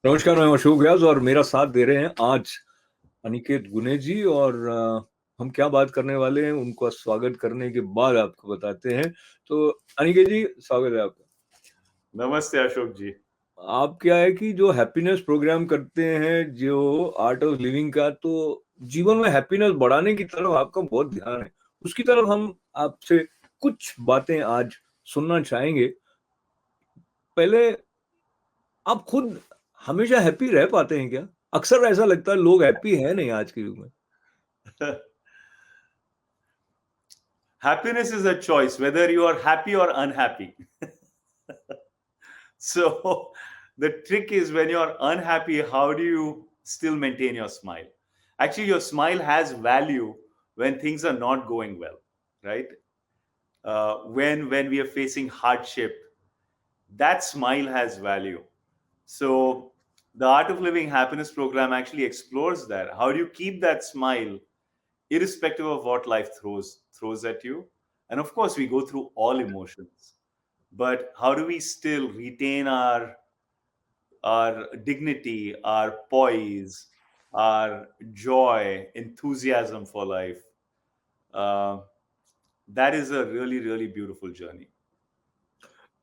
नमस्कार, मैं अशोक व्यास और मेरा साथ दे रहे हैं आज अनिकेत गुने जी और हम क्या बात करने वाले हैं उनका स्वागत करने के बाद आपको बताते हैं। तो अनिकेत जी, स्वागत है आपका। नमस्ते अशोक जी। आप क्या है कि जो हैप्पीनेस प्रोग्राम करते हैं, जो आर्ट ऑफ लिविंग का, तो जीवन में हैप्पीनेस बढ़ाने की तरफ आपका बहुत ध्यान है। उसकी तरफ हम आपसे कुछ बातें आज सुनना चाहेंगे। पहले आप खुद हमेशा हैप्पी रह पाते हैं क्या? अक्सर ऐसा लगता है लोग हैप्पी है नहीं आज के युग में। Happiness is a choice, whether you are happy or unhappy. So the trick is when you're unhappy, how do you still maintain your smile? Actually, your smile has value when things are not going well, right? When we are facing hardship, that smile has value. So the Art of Living Happiness program actually explores that. How do you keep that smile irrespective of what life throws at you? And of course, we go through all emotions, but how do we still retain our dignity, our poise, our joy, enthusiasm for life? uh, that is a really beautiful journey.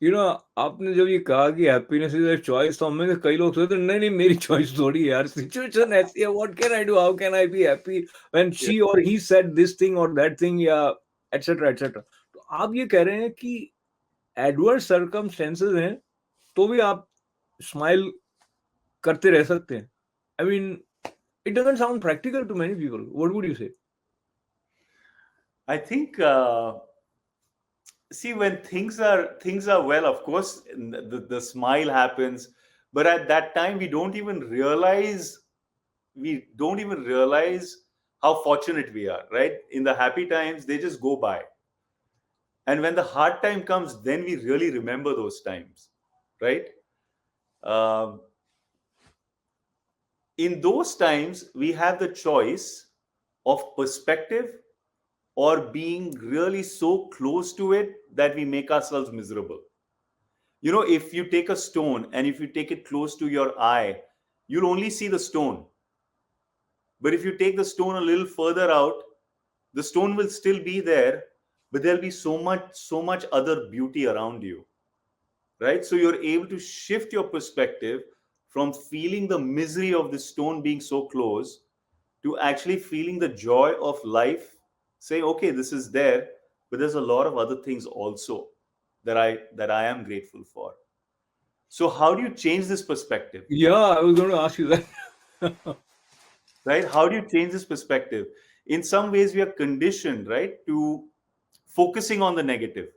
आपने जब ये कहा कि happiness is a choice, तो हमें से कई लोग सोचते हैं नहीं नहीं मेरी चॉइस थोड़ी है यार, सिचुएशन ऐसी है, what can I do, how can I be happy when Yeah. She और ही सेड दिस थिंग और दैट थिंग, या एटसेट्रा एटसेट्रा। तो आप ये कह रहे हैं कि एडवर्स सर्कमस्टेंसेस हैं तो भी आप स्माइल करते रह सकते हैं। I mean, it doesn't sound practical to many people, what would you say? I think see, when things are well, of course the smile happens, but at that time we don't even realize how fortunate we are, right? In the happy times, they just go by. And when the hard time comes, then we really remember those times, right? Um, in those times, we have the choice of perspective or being really so close to it that we make ourselves miserable. If you take a stone and if you take it close to your eye, you'll only see the stone. But if you take the stone a little further out, the stone will still be there, but there'll be so much other beauty around you, right? So you're able to shift your perspective from feeling the misery of the stone being so close to actually feeling the joy of life. Say, okay, this is there, but there's a lot of other things also that I am grateful for. So how do you change this perspective? या I was going to ask you that. Right? How do you change this perspective? In some ways, we are conditioned, right, to focusing on the negative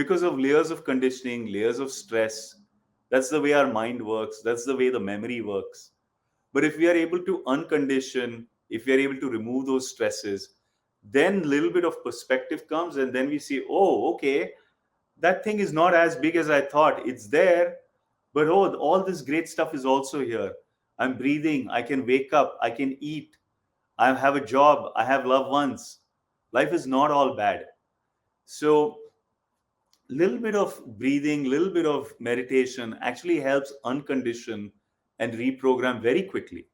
because of layers of conditioning, layers of stress. That's the way our mind works. That's the way the memory works. But if we are able to uncondition, if we are able to remove those stresses, then a little bit of perspective comes, and then we see, oh, okay, that thing is not as big as I thought. It's there, but oh, all this great stuff is also here. I'm breathing. I can wake up. I can eat. I have a job. I have loved ones. Life is not all bad. So, little bit of breathing, little bit of meditation actually helps uncondition and reprogram very quickly,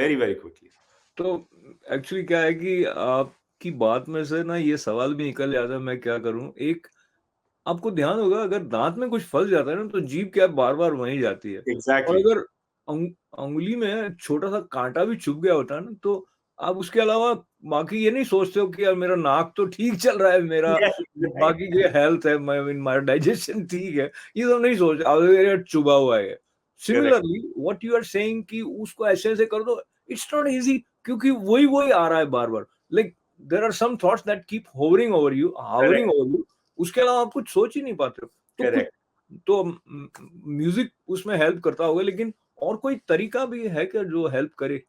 very quickly. तो actually क्या है कि आपकी बात में से ना ये सवाल भी निकल जाता है, मैं क्या करूं। एक, आपको ध्यान होगा अगर दांत में कुछ फंस जाता है ना तो जीभ क्या बार बार वहीं जाती है। और Exactly. अगर अंगुली में छोटा सा कांटा भी चुभ गया होता है ना, तो आप उसके अलावा बाकी ये नहीं सोचते हो कि यार मेरा नाक तो ठीक चल रहा है, मेरा Yes, right. बाकी ये हेल्थ है, मेरा डाइजेशन ठीक है, ये सब नहीं सोचते, अगर ये चुभा हुआ है। Correct. Similarly what you are saying कि उसको ऐसे ऐसे कर दो, इट्स नॉट इजी, क्योंकि वही वही आ रहा है बार बार। Like there are some thoughts that keep hovering over you, hovering Correct. Over you. उसके अलावा आप कुछ सोच ही नहीं पाते हो। तो कुछ, Correct. तो म्यूजिक उसमें हेल्प करता होगा, लेकिन और कोई तरीका भी है क्या जो हेल्प करे?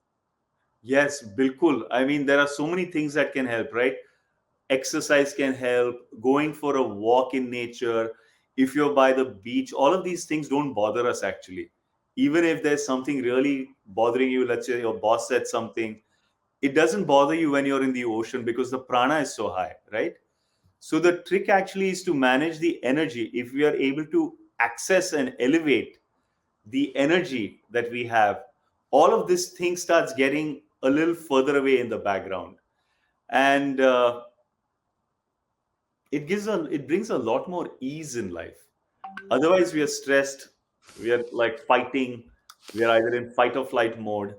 Yes, bilkul. I mean, there are so many things that can help, right? Exercise can help, going for a walk in nature, if you're by the beach, all of these things don't bother us actually. Even if there's something really bothering you, let's say your boss said something, it doesn't bother you when you're in the ocean because the prana is so high, right? So the trick actually is to manage the energy. If we are able to access and elevate the energy that we have, all of this thing starts getting a little further away in the background. And it brings a lot more ease in life. Otherwise, we are stressed, we are like fighting, we are either in fight or flight mode.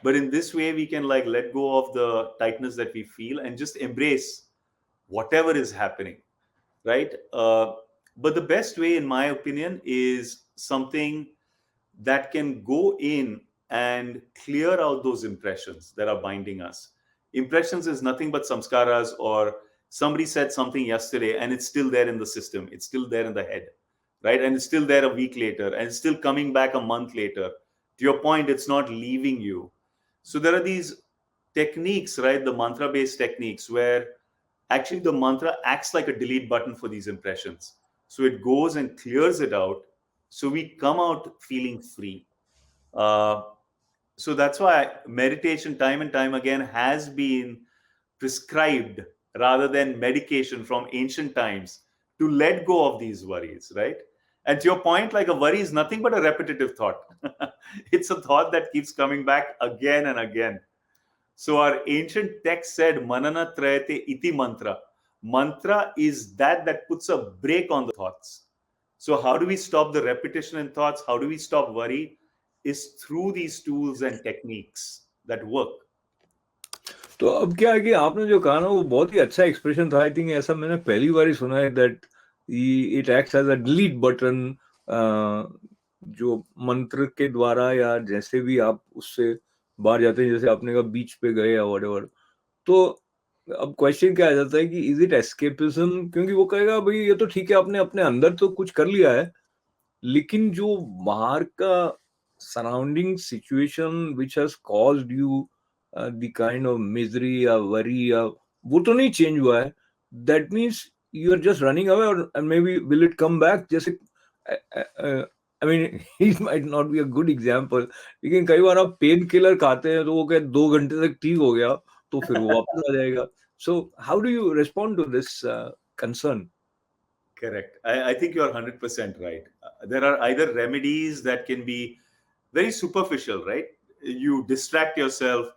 But in this way, we can like let go of the tightness that we feel and just embrace whatever is happening, right? But the best way, in my opinion, is something that can go in and clear out those impressions that are binding us. Impressions is nothing but samskaras, or somebody said something yesterday and it's still there in the system, it's still there in the head, right? And it's still there a week later, and it's still coming back a month later. To your point, it's not leaving you. So there are these techniques, right? The mantra based techniques, where actually the mantra acts like a delete button for these impressions. So it goes and clears it out. So we come out feeling free. Uh, so that's why meditation, time and time again, has been prescribed rather than medication from ancient times, to let go of these worries, right? And to your point, like, a worry is nothing but a repetitive thought. It's a thought that keeps coming back again and again. So our ancient text said, Manana Trayate iti mantra. Mantra is that puts a brake on the thoughts. So how do we stop the repetition in thoughts? How do we stop worry? Is through these tools and techniques that work. तो अब क्या है कि आपने जो कहा ना वो बहुत ही अच्छा एक्सप्रेशन था. आई थिंक ऐसा मैंने पहली बार ही सुना है that it acts as a delete button, जो मंत्र के द्वारा या जैसे भी आप उससे बाहर जाते हैं, जैसे आपने कहा बीच पे गए या व्हाटएवर. तो अब क्वेश्चन क्या आ जाता है कि इज इट एस्केपिज्म, क्योंकि वो कहेगा भाई ये तो ठीक है, आपने अपने अंदर तो कुछ कर लिया है, लेकिन जो बाहर का surrounding situation which has caused you the kind of misery या वरी या वो तो नहीं चेंज हुआ है. That means you are just running away, और maybe will it come back. जैसे I mean it might not be a good example, लेकिन कई बार आप पेन किलर खाते हैं तो वो क्या 2 घंटे तक ठीक हो गया तो फिर वो वापस आ जाएगा. So how do you respond to this concern? Correct. I think you're 100% right. There are either remedies that can be very superficial, right? You distract yourself,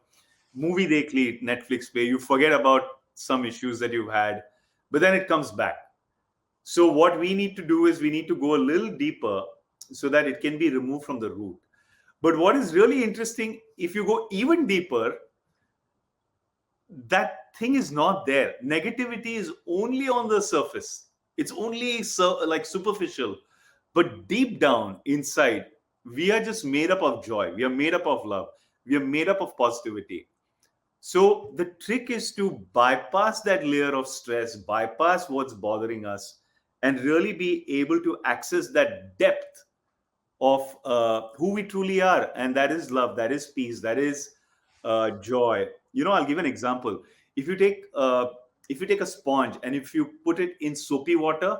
movie dekh li, Netflix pay, you forget about some issues that you've had, but then it comes back. So what we need to do is we need to go a little deeper so that it can be removed from the root. But what is really interesting, if you go even deeper, that thing is not there. Negativity is only on the surface. It's only like superficial. But deep down inside, we are just made up of joy. We are made up of love. We are made up of positivity. So the trick is to bypass that layer of stress, bypass what's bothering us, and really be able to access that depth of who we truly are. And that is love, that is peace, that is joy. I'll give an example. If you take a sponge and if you put it in soapy water,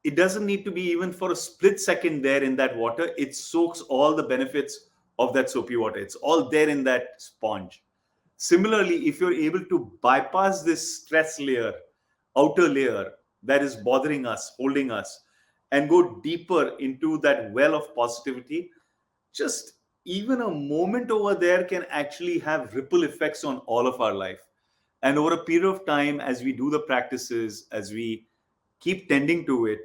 it doesn't need to be even for a split second there in that water. It soaks all the benefits of that soapy water. It's all there in that sponge. Similarly, if you're able to bypass this stress layer, outer layer that is bothering us, holding us, and go deeper into that well of positivity, just even a moment over there can actually have ripple effects on all of our life. And over a period of time, as we do the practices, as we keep tending to it,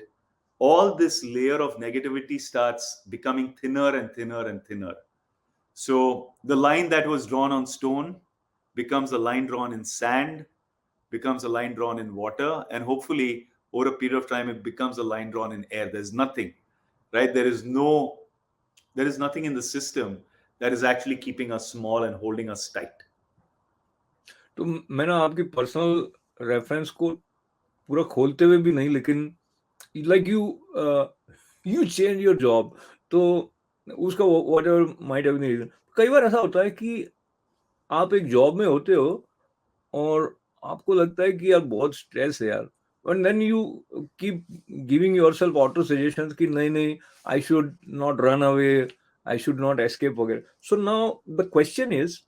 all this layer of negativity starts becoming thinner and thinner and thinner. So the line that was drawn on stone becomes a line drawn in sand, becomes a line drawn in water, and hopefully over a period of time it becomes a line drawn in air. There's nothing, right? There is nothing in the system that is actually keeping us small and holding us tight. तो मैंने आपकी personal reference को पूरा खोलते हुए भी नहीं, लेकिन like you change your job, तो उसका whatever might have been reason. कई बार ऐसा होता है कि आप एक जॉब में होते हो और आपको लगता है कि यार बहुत स्ट्रेस है यार, and then you keep giving yourself auto suggestions कि नहीं नहीं, I should not run away, I should not escape वगैरह. So now the question is,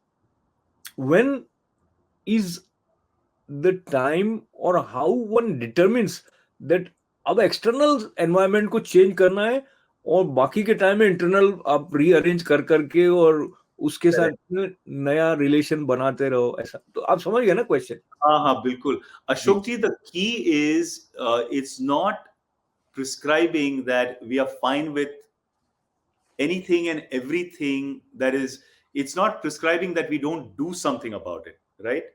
when is the time or how one determines that अब external environment को change करना है और बाकी के टाइम में इंटरनल आप रीअरेंज कर करके और उसके साथ Correct. में नया रिलेशन बनाते रहो, ऐसा। तो आप समझ गए ना क्वेश्चन? हाँ, बिल्कुल। जी। Ashok ji, the key is it's not prescribing that we are fine with anything and everything that is, it's not prescribing that we don't do something about it, right?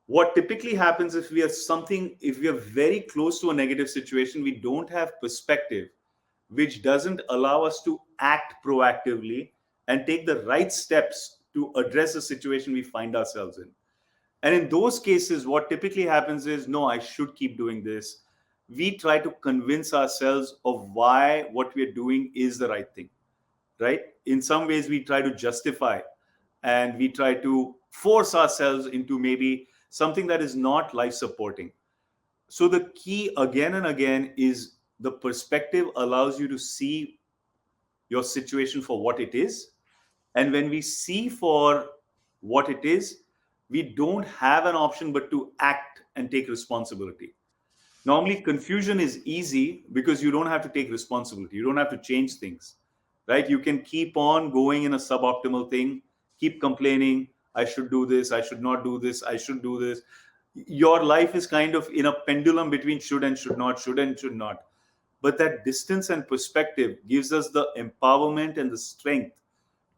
What typically happens if we are very close to a negative situation, we don't have perspective, which doesn't allow us to act proactively and take the right steps to address the situation we find ourselves in. And in those cases, what typically happens is, no, I should keep doing this. We try to convince ourselves of why what we're doing is the right thing, right? In some ways, we try to justify and we try to force ourselves into maybe something that is not life supporting. So the key again and again is the perspective allows you to see your situation for what it is. And when we see for what it is, we don't have an option but to act and take responsibility. Normally, confusion is easy because you don't have to take responsibility. You don't have to change things, right? You can keep on going in a suboptimal thing, keep complaining, I should do this, I should not do this, I should do this. Your life is kind of in a pendulum between should and should not, should and should not. But that distance and perspective gives us the empowerment and the strength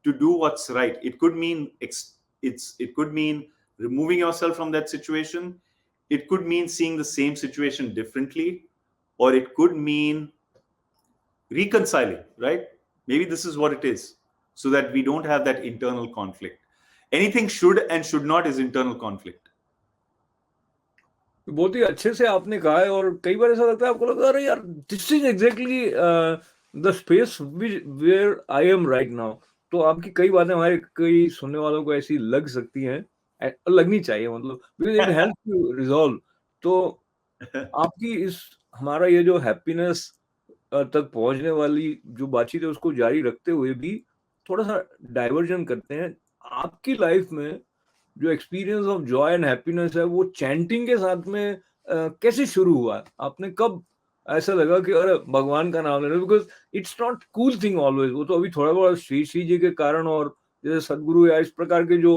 to do what's right. It could mean it could mean removing yourself from that situation. It could mean seeing the same situation differently, or it could mean reconciling, right? Maybe this is what it is, so that we don't have that internal conflict. Anything should and should not is internal conflict. बहुत ही अच्छे से आपने कहा है, और कई बार ऐसा लगता है आपको लगता है अरे यार this is exactly the space where I am right now. तो आपकी कई बातें हमारे कई सुनने वालों को ऐसी लग सकती हैं, लगनी चाहिए, मतलब because it help to resolve. तो आपकी इस हमारा ये जो हैप्पीनेस तक पहुंचने वाली जो बातचीत है उसको जारी रखते हुए भी थोड़ा सा डाइवर्जन करते हैं। आपकी लाइफ में जो experience of Joy and happiness है वो चैंटिंग के साथ में कैसे शुरू हुआ? आपने कब ऐसा लगा कि अरे भगवान का नाम ले रहे? Because it's not cool thing always, वो तो अभी थोड़ा बहुत श्री श्री जी के कारण और जैसे सदगुरु या इस प्रकार के जो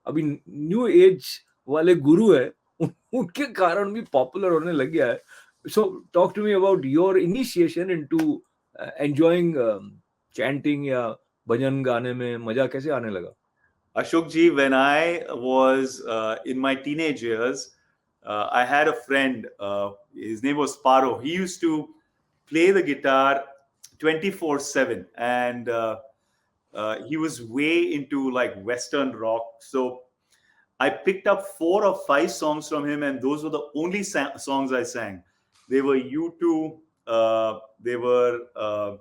अभी न्यू एज वाले गुरु है उनके कारण भी पॉपुलर होने लग गया है। So talk to me about your initiation into enjoying chanting या भजन गाने में मजा कैसे आने लगा? Ashok ji, when I was in my teenage years, I had a friend. His name was Paro. He used to play the guitar 24/7, and he was way into like Western rock. So I picked up 4 or 5 songs from him, and those were the only songs I sang. They were U2. They were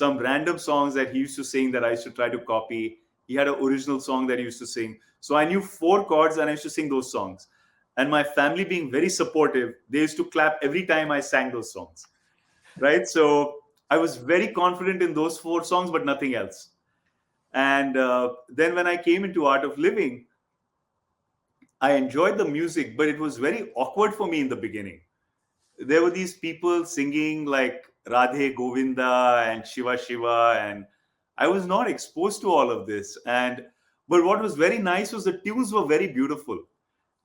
some random songs that he used to sing that I used to try to copy. He had an original song that he used to sing. So I knew 4 chords and I used to sing those songs. And my family being very supportive, they used to clap every time I sang those songs. Right. So I was very confident in those 4 songs, but nothing else. And then when I came into Art of Living, I enjoyed the music, but it was very awkward for me in the beginning. There were these people singing like Radhe Govinda and Shiva Shiva, and I was not exposed to all of this. And but what was very nice was the tunes were very beautiful,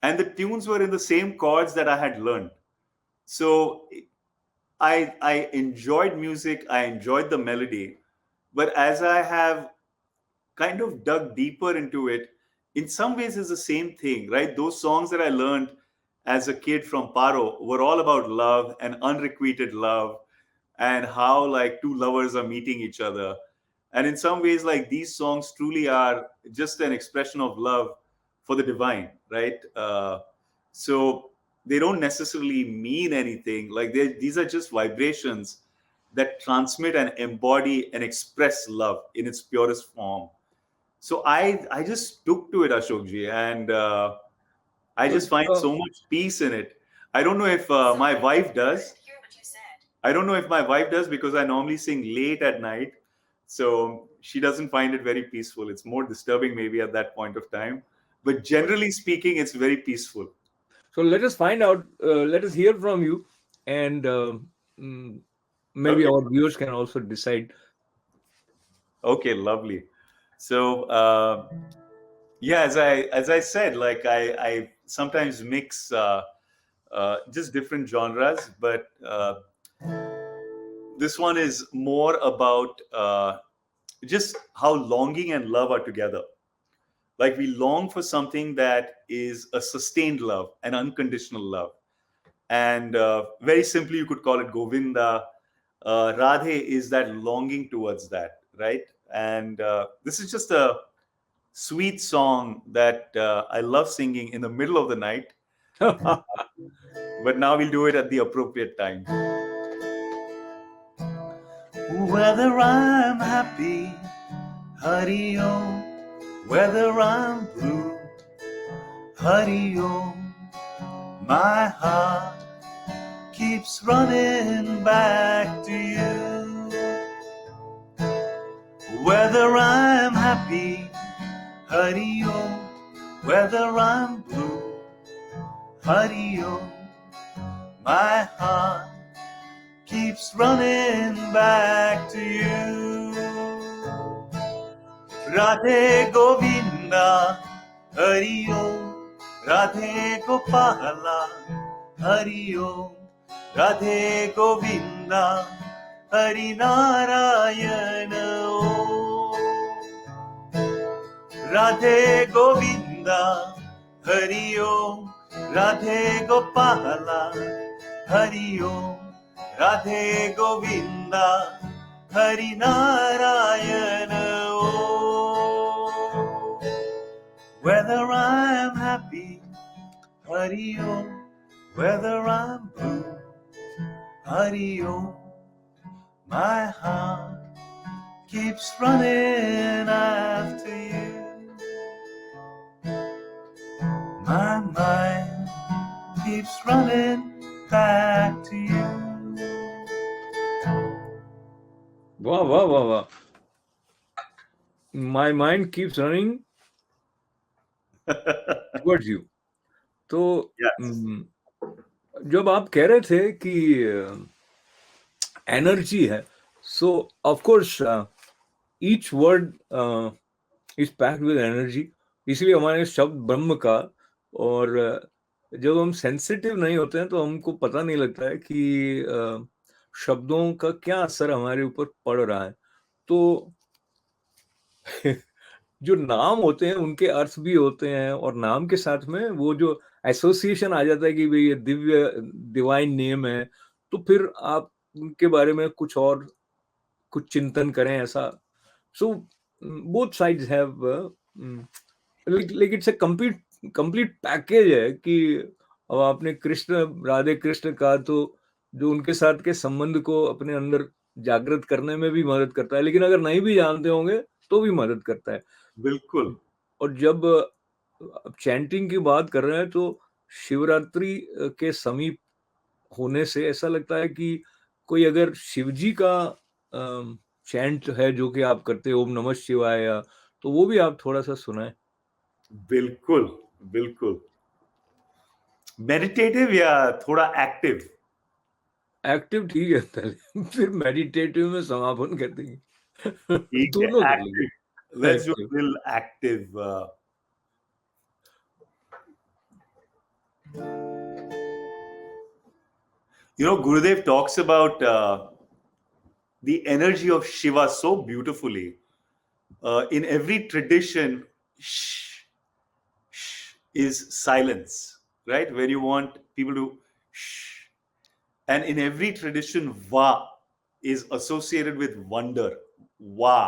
and the tunes were in the same chords that I had learned. So I enjoyed music, I enjoyed the melody, but as I have kind of dug deeper into it, in some ways it's the same thing, right? Those songs that I learned as a kid from Paro were all about love and unrequited love, and how like two lovers are meeting each other. And in some ways, like these songs truly are just an expression of love for the divine, right? So they don't necessarily mean anything. Like these are just vibrations that transmit and embody and express love in its purest form. So I just took to it, Ashokji, and I तो just find so much peace in it. I don't know if my wife does. I don't know if my wife does because I normally sing late at night. So she doesn't find it very peaceful. It's more disturbing maybe at that point of time. But generally speaking, it's very peaceful. So let us find out. Let us hear from you. And mm, maybe our viewers can also decide. Okay, lovely. So yeah, as I said, like I sometimes mix just different genres, but this one is more about just how longing and love are together. Like we long for something that is a sustained love, an unconditional love, and very simply you could call it Govinda. Radhe is that longing towards that, right? And this is just a sweet song that I love singing in the middle of the night, but now we'll do it at the appropriate time. Whether I'm happy, Hari Om. Whether I'm blue, Hari Om. My heart keeps running back to you. Whether I'm happy, Hari Om. Whether I'm blue, Hari Om. My heart keeps running back to you. Radhe Govinda, Hari Om. Radhe Gopala, Hari Om. Radhe Govinda, Hari Narayana Om. Radhe Govinda, Hari Om. Radhe Gopala, Hari Om. Radhe Govinda, Hari Narayana Om. Whether I'm happy, Hari Om. Whether I'm blue, Hari Om. My heart keeps running after you. My mind keeps running back to you. Wow, wow, wow, wow. My mind keeps running towards you. तो Yes. जब आप कह रहे थे कि energy है, सो of course each word is packed with energy, इसलिए हमारे शब्द ब्रह्म का। और जब हम सेंसिटिव नहीं होते हैं तो हमको पता नहीं लगता है कि शब्दों का क्या असर हमारे ऊपर पड़ रहा है। तो जो नाम होते हैं उनके अर्थ भी होते हैं, और नाम के साथ में वो जो एसोसिएशन आ जाता है कि भाई ये दिव्य डिवाइन नेम है, तो फिर आप उनके बारे में कुछ और कुछ चिंतन करें ऐसा। So both sides have, like it's a complete package है कि अब आपने कृष्ण राधे कृष्ण का, तो जो उनके साथ के संबंध को अपने अंदर जागृत करने में भी मदद करता है, लेकिन अगर नहीं भी जानते होंगे तो भी मदद करता है। बिल्कुल। और जब अब चैंटिंग की बात कर रहे हैं तो शिवरात्रि के समीप होने से ऐसा लगता है कि कोई अगर शिवजी का चैंट है जो कि आप करते हो, ओम नमः शिवाय, तो वो भी आप थोड़ा सा सुनाएं। बिल्कुल, बिल्कुल। मेडिटेटिव या थोड़ा एक्टिव? एक्टिव ठीक है पहले, फिर मेडिटेटिव में समापन कर देंगे। ठीक है, दोनों कर एक्टिव। लेंगे। Let's do active. Little active. You know, Gurudev talks about the energy of Shiva so beautifully. In every tradition, shh, shh is silence, right? Where you want people to shh. And in every tradition, va is associated with wonder. Va.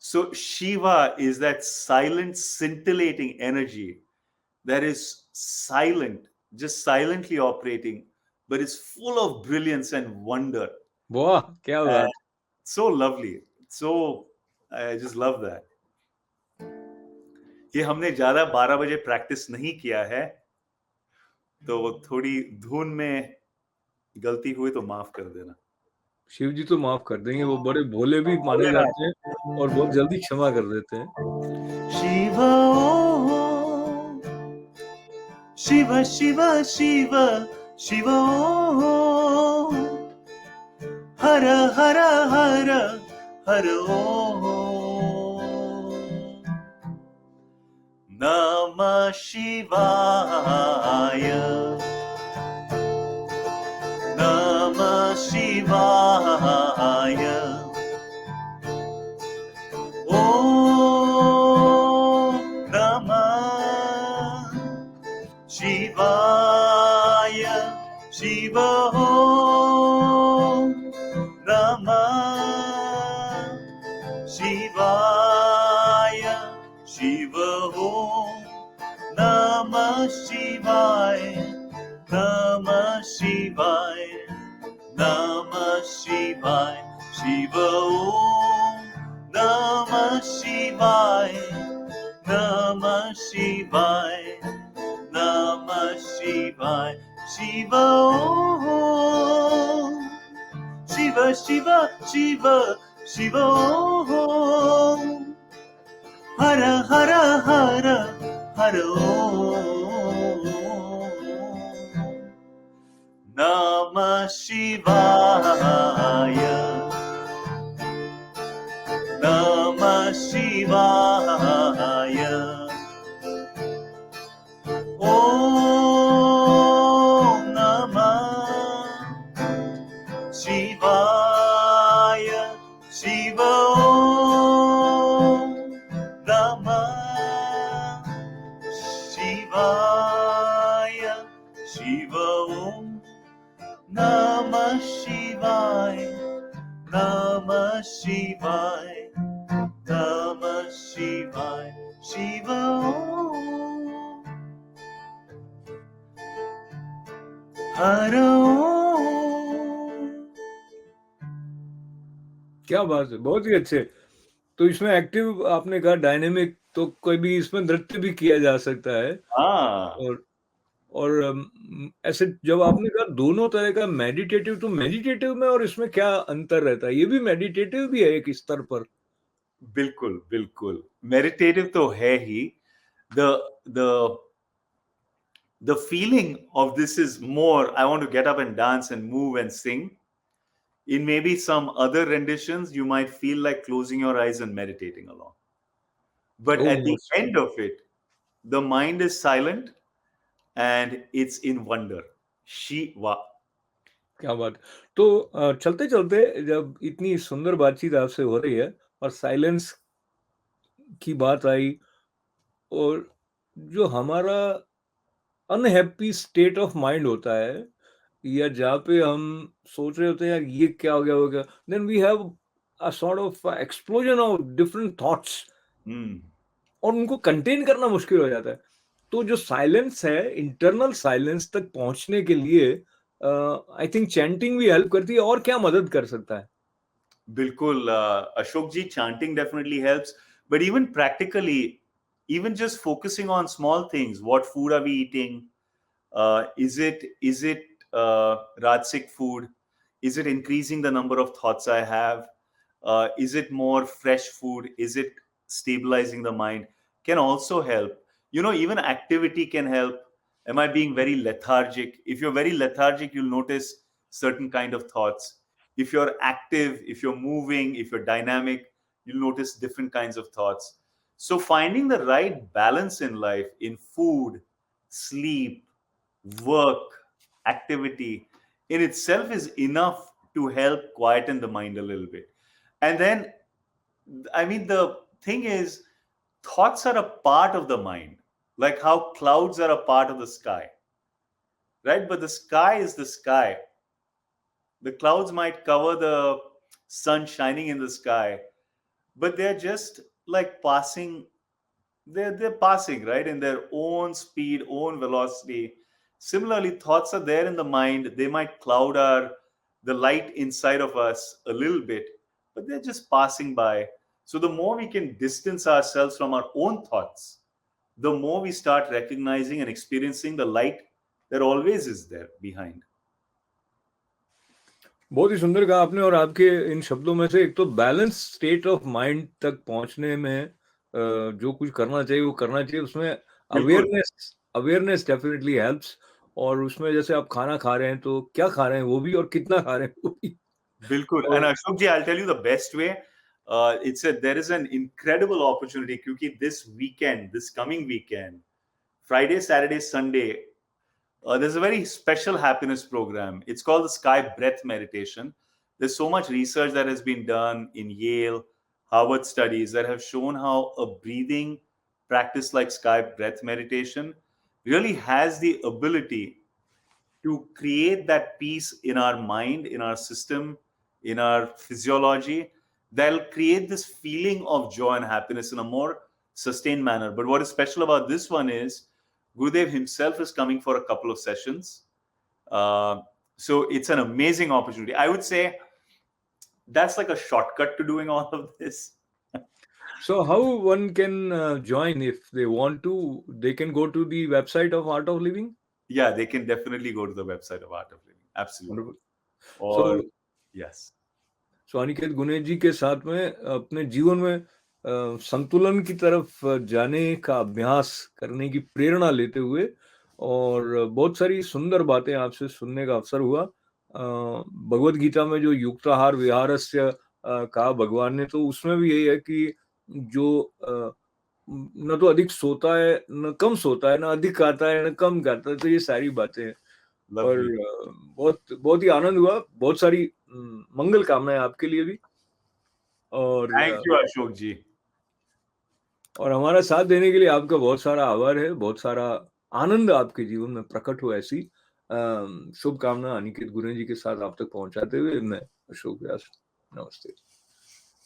So Shiva is that silent, scintillating energy that is silent, just silently operating, but is full of brilliance and wonder. वाह क्या And बात। so lovely. So I just love that. ये हमने ज्यादा 12 बजे practice नहीं किया है, तो थोड़ी धुन में गलती हुई तो माफ कर देना। शिव जी तो माफ कर देंगे, वो बड़े भोले भी माने जाते हैं और बहुत जल्दी क्षमा कर देते हैं। शिवा ओम, शिवा शिवा शिवा शिवा ओम, हर हर हर हर ओम नमः शिवाय नमः शिवाय ओम नमः शिवाय शिव ओम नमः शिवाय शिव ओम नमः शिवाय नमः शिवाय नमः शिवाय शिव ओम नमः शिवाय नमः शिवाय नमः शिवाय शिव ओम शिव शिव शिव शिव ओम हर हर हर हर ओम नमः शिवाय नमः शिवाय ओम नमः शिवाय शिव ओम नमः शिवाय शिव ओम नमः शिवाय नमः शिवाय नमः शिवाय शिव ओम हर ओम क्या बात है, बहुत ही अच्छे। तो इसमें एक्टिव आपने कहा, डायनेमिक, तो कोई भी इसमें नृत्य भी किया जा सकता है। हाँ और ऐसे जब आपने कहा दोनों तरह का मेडिटेटिव, तो मेडिटेटिव में और इसमें क्या अंतर रहता है? ये भी मेडिटेटिव भी है एक स्तर पर। बिल्कुल बिल्कुल मेडिटेटिव तो है ही the the the feeling of this is more I want to get up and dance and move and sing. In maybe some other renditions you might feel like closing your eyes and meditating along, but oh! at the मस्त, end of it the mind is silent and it's in wonder. Shiva. क्या बात है। तो चलते-चलते जब इतनी सुंदर बातचीत आपसे हो रही है और साइलेंस की बात आई, और जो हमारा अनहैप्पी स्टेट ऑफ माइंड होता है, या जहाँ पे हम सोच रहे होते हैं यार ये क्या हो गया, then we have a sort of explosion of different thoughts, Hmm. और उनको कंटेन करना मुश्किल हो जाता है। तो जो साइलेंस है, इंटरनल साइलेंस तक पहुंचने के लिए आई थिंक चैंटिंग भी हेल्प करती है, और क्या मदद कर सकता है? Bilkul, Ashok ji, chanting definitely helps. But even practically, even just focusing on small things, what food are we eating? Is it Rajasic food? Is it increasing the number of thoughts I have? Is it more fresh food? Is it stabilizing the mind? Can also help. You know, even activity can help. Am I being very lethargic? If you're very lethargic, you'll notice certain kind of thoughts. If you're active, if you're moving, if you're dynamic, you'll notice different kinds of thoughts. So finding the right balance in life, in food, sleep, work, activity, in itself is enough to help quieten the mind a little bit. And then, I mean, the thing is, thoughts are a part of the mind, like how clouds are a part of the sky, right? But the sky is the sky. The clouds might cover the sun shining in the sky, but they're just like passing. They're passing, right, in their own speed, own velocity. Similarly, thoughts are there in the mind. They might cloud our the light inside of us a little bit, but they're just passing by. So the more we can distance ourselves from our own thoughts, the more we start recognizing and experiencing the light that always is there behind. बहुत ही सुंदर कहा आपने, और आपके इन शब्दों में से एक तो बैलेंस स्टेट ऑफ माइंड तक पहुंचने में जो कुछ करना चाहिए वो करना चाहिए, उसमें बिल्कुल अवेयरनेस अवेयरनेस डेफिनेटली हेल्प्स। और उसमें जैसे आप खाना खा रहे हैं तो क्या खा रहे हैं वो भी, और कितना खा रहे हैं वो भी। Bilkul. And और Ashok ji, I'll tell you the best way. There is an incredible opportunity क्योंकि this weekend, this coming weekend, Friday, Saturday, Sunday, there's a very special happiness program. It's called the Sky Breath Meditation. There's so much research that has been done in Yale, Harvard studies that have shown how a breathing practice like Sky Breath Meditation really has the ability to create that peace in our mind, in our system, in our physiology, that'll create this feeling of joy and happiness in a more sustained manner. But what is special about this one is Gurudev himself is coming for a couple of sessions. So it's an amazing opportunity. I would say that's like a shortcut to doing all of this. so how one can join if they want to? They can go to the website of Art of Living. Yeah, they can definitely go to the website of Art of Living. Absolutely. Wonderful. Or, So yes. सो अनिकेत गुने जी के साथ में अपने जीवन में संतुलन की तरफ जाने का अभ्यास करने की प्रेरणा लेते हुए और बहुत सारी सुंदर बातें आपसे सुनने का अवसर हुआ। भगवत गीता में जो युक्ताहार विहारस्य कहा भगवान ने, तो उसमें भी यही है कि जो न तो अधिक सोता है न कम सोता है, न अधिक खाता है न कम खाता है, तो ये सारी बातें हैं। और Lovely. बहुत बहुत ही आनंद हुआ। बहुत सारी मंगल कामनाएं आपके लिए भी। और Thank you, Ashok ji. और हमारा साथ देने के लिए आपका बहुत सारा आभार है। बहुत सारा आनंद आपके जीवन में प्रकट हो, ऐसी शुभकामना अनिकेत गुणे जी के साथ आप तक पहुंचाते हुए मैं अशोक व्यास, नमस्ते।